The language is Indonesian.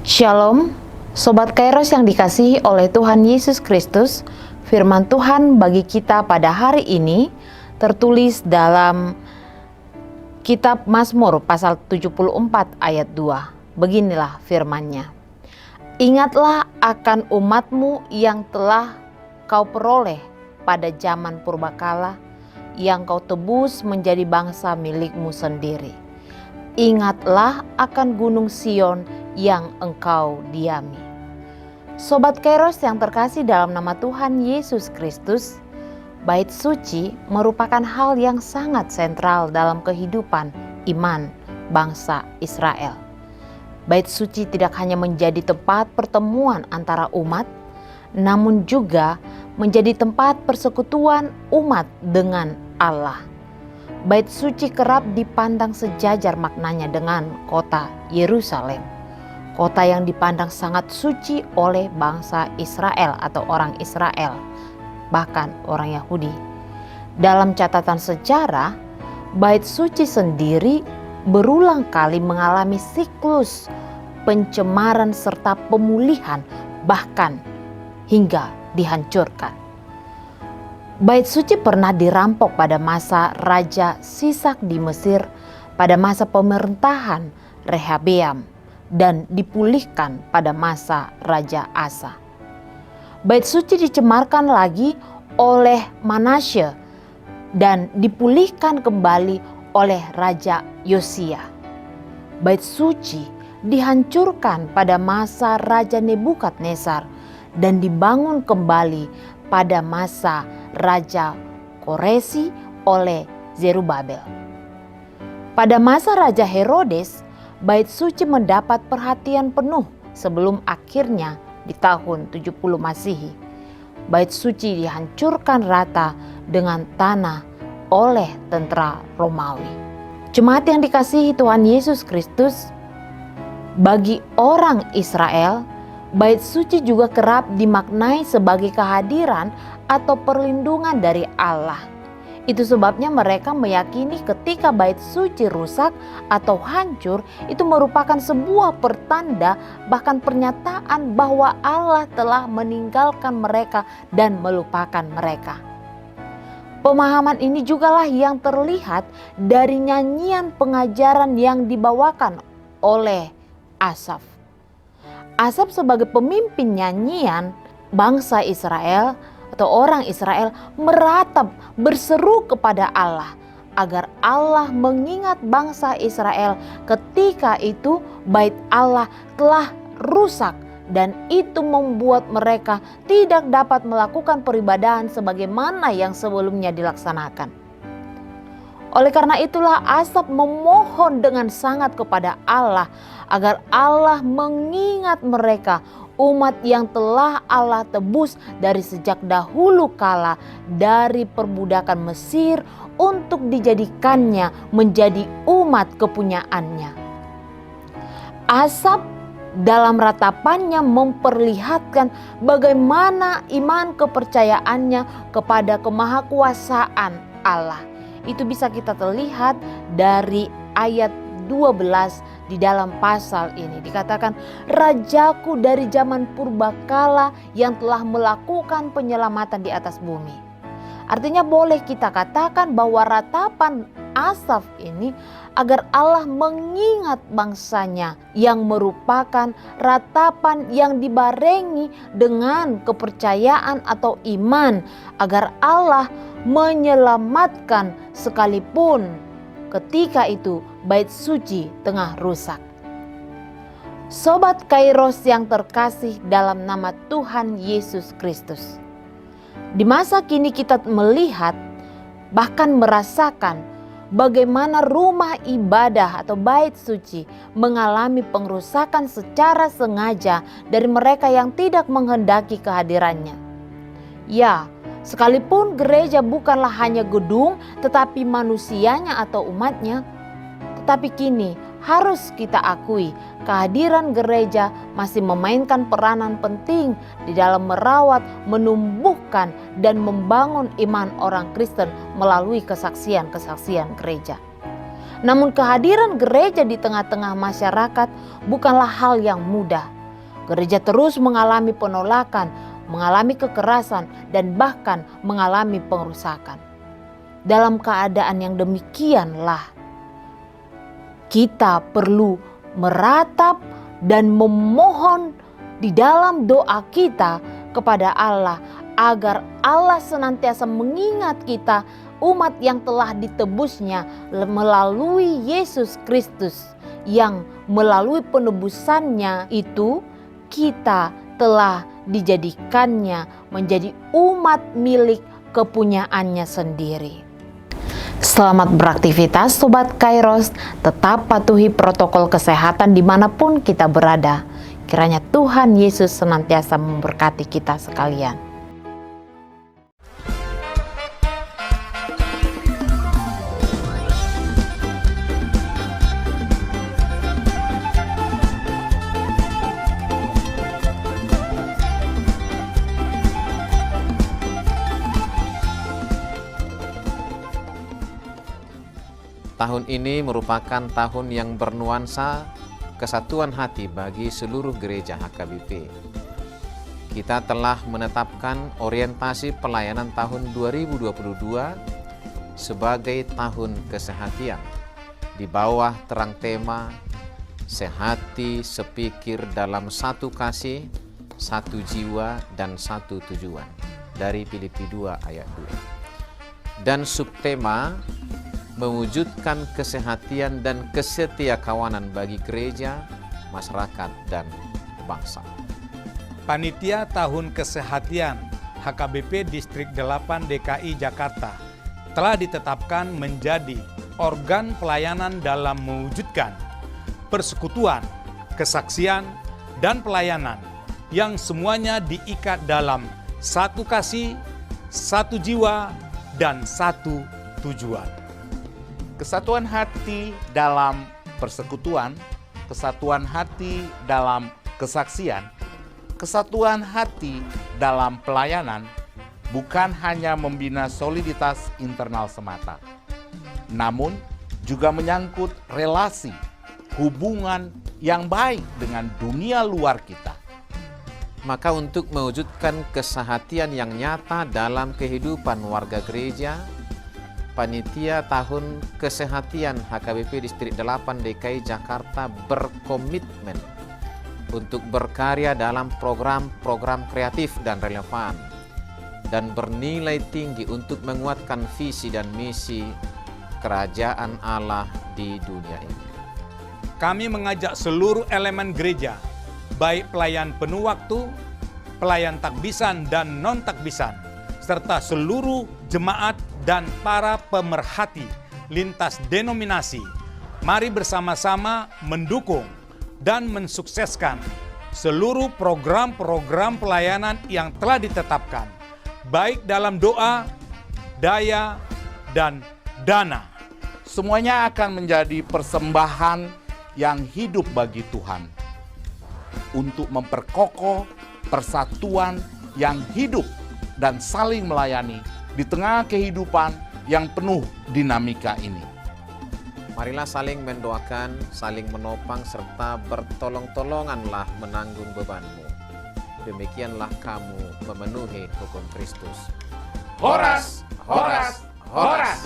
Shalom, Sobat Kairos yang dikasihi oleh Tuhan Yesus Kristus. Firman Tuhan bagi kita pada hari ini tertulis dalam kitab Mazmur pasal 74 ayat 2. Beginilah firman-Nya. Ingatlah akan umatmu yang telah kau peroleh pada zaman purbakala, yang kau tebus menjadi bangsa milikmu sendiri. Ingatlah akan gunung Sion yang engkau diami. Sobat Kairos yang terkasih dalam nama Tuhan Yesus Kristus, bait suci merupakan hal yang sangat sentral dalam kehidupan iman bangsa Israel. Bait suci tidak hanya menjadi tempat pertemuan antara umat, namun juga menjadi tempat persekutuan umat dengan Allah. Bait suci kerap dipandang sejajar maknanya dengan kota Yerusalem, kota yang dipandang sangat suci oleh bangsa Israel atau orang Israel, bahkan orang Yahudi. Dalam catatan sejarah, bait suci sendiri berulang kali mengalami siklus pencemaran serta pemulihan, bahkan hingga dihancurkan. Bait suci pernah dirampok pada masa Raja Sisak di Mesir pada masa pemerintahan Rehabeam dan dipulihkan pada masa Raja Asa. Bait suci dicemarkan lagi oleh Manasye dan dipulihkan kembali oleh Raja Yosia. Bait suci dihancurkan pada masa Raja Nebukadnezar dan dibangun kembali pada masa Raja Koresi oleh Zerubabel. Pada masa Raja Herodes, bait suci mendapat perhatian penuh sebelum akhirnya di tahun 70 Masehi. Bait suci dihancurkan rata dengan tanah oleh tentara Romawi. Jemaat yang dikasihi Tuhan Yesus Kristus, bagi orang Israel, bait suci juga kerap dimaknai sebagai kehadiran atau perlindungan dari Allah. Itu sebabnya mereka meyakini ketika bait suci rusak atau hancur, itu merupakan sebuah pertanda, bahkan pernyataan bahwa Allah telah meninggalkan mereka dan melupakan mereka. Pemahaman ini jugalah yang terlihat dari nyanyian pengajaran yang dibawakan oleh Asaf. Asaf sebagai pemimpin nyanyian bangsa Israel atau orang Israel meratap berseru kepada Allah agar Allah mengingat bangsa Israel ketika itu bait Allah telah rusak dan itu membuat mereka tidak dapat melakukan peribadahan sebagaimana yang sebelumnya dilaksanakan. Oleh karena itulah Asaf memohon dengan sangat kepada Allah agar Allah mengingat mereka, umat yang telah Allah tebus dari sejak dahulu kala dari perbudakan Mesir untuk dijadikannya menjadi umat kepunyaannya. Asaf dalam ratapannya memperlihatkan bagaimana iman kepercayaannya kepada kemahakuasaan Allah. Itu bisa kita terlihat dari ayat 12 di dalam pasal ini. Dikatakan, Rajaku dari zaman purbakala yang telah melakukan penyelamatan di atas bumi. Artinya boleh kita katakan bahwa ratapan Asaf ini agar Allah mengingat bangsanya yang merupakan ratapan yang dibarengi dengan kepercayaan atau iman agar Allah menyelamatkan sekalipun ketika itu bait suci tengah rusak. Sobat Kairos yang terkasih dalam nama Tuhan Yesus Kristus, di masa kini kita melihat bahkan merasakan bagaimana rumah ibadah atau bait suci mengalami pengrusakan secara sengaja dari mereka yang tidak menghendaki kehadirannya. Ya, sekalipun gereja bukanlah hanya gedung tetapi manusianya atau umatnya, tetapi kini harus kita akui kehadiran gereja masih memainkan peranan penting di dalam merawat, menumbuhkan dan membangun iman orang Kristen melalui kesaksian-kesaksian gereja. Namun kehadiran gereja di tengah-tengah masyarakat bukanlah hal yang mudah. Gereja terus mengalami penolakan, mengalami kekerasan, dan bahkan mengalami pengerusakan. Dalam keadaan yang demikianlah, kita perlu meratap dan memohon di dalam doa kita kepada Allah agar Allah senantiasa mengingat kita, umat yang telah ditebusnya melalui Yesus Kristus, yang melalui penebusannya itu kita telah dijadikannya menjadi umat milik kepunyaannya sendiri. Selamat beraktivitas Sobat Kairos, tetap patuhi protokol kesehatan dimanapun kita berada. Kiranya Tuhan Yesus senantiasa memberkati kita sekalian. Tahun ini merupakan tahun yang bernuansa kesatuan hati bagi seluruh gereja HKBP. Kita telah menetapkan orientasi pelayanan tahun 2022 sebagai tahun kesehatian di bawah terang tema sehati sepikir dalam satu kasih, satu jiwa, dan satu tujuan dari Filipi 2 ayat 2. Dan subtema mewujudkan kesehatian dan kesetiakawanan bagi gereja, masyarakat, dan bangsa. Panitia Tahun Kesehatian HKBP Distrik 8 DKI Jakarta telah ditetapkan menjadi organ pelayanan dalam mewujudkan persekutuan, kesaksian, dan pelayanan yang semuanya diikat dalam satu kasih, satu jiwa, dan satu tujuan. Kesatuan hati dalam persekutuan, kesatuan hati dalam kesaksian, kesatuan hati dalam pelayanan bukan hanya membina soliditas internal semata, namun juga menyangkut relasi, hubungan yang baik dengan dunia luar kita. Maka untuk mewujudkan kesehatian yang nyata dalam kehidupan warga gereja, Panitia Tahun Kesehatian HKBP Distrik 8 DKI Jakarta berkomitmen untuk berkarya dalam program-program kreatif dan relevan dan bernilai tinggi untuk menguatkan visi dan misi kerajaan Allah di dunia ini. Kami mengajak seluruh elemen gereja, baik pelayan penuh waktu, pelayan takbisan dan non-takbisan, serta seluruh jemaat dan para pemerhati lintas denominasi, mari bersama-sama mendukung dan mensukseskan seluruh program-program pelayanan yang telah ditetapkan, baik dalam doa, daya, dan dana. Semuanya akan menjadi persembahan yang hidup bagi Tuhan untuk memperkokoh persatuan yang hidup dan saling melayani di tengah kehidupan yang penuh dinamika ini. Marilah saling mendoakan, saling menopang, serta bertolong-tolonganlah menanggung bebanmu. Demikianlah kamu memenuhi hukum Kristus. Horas, horas, horas!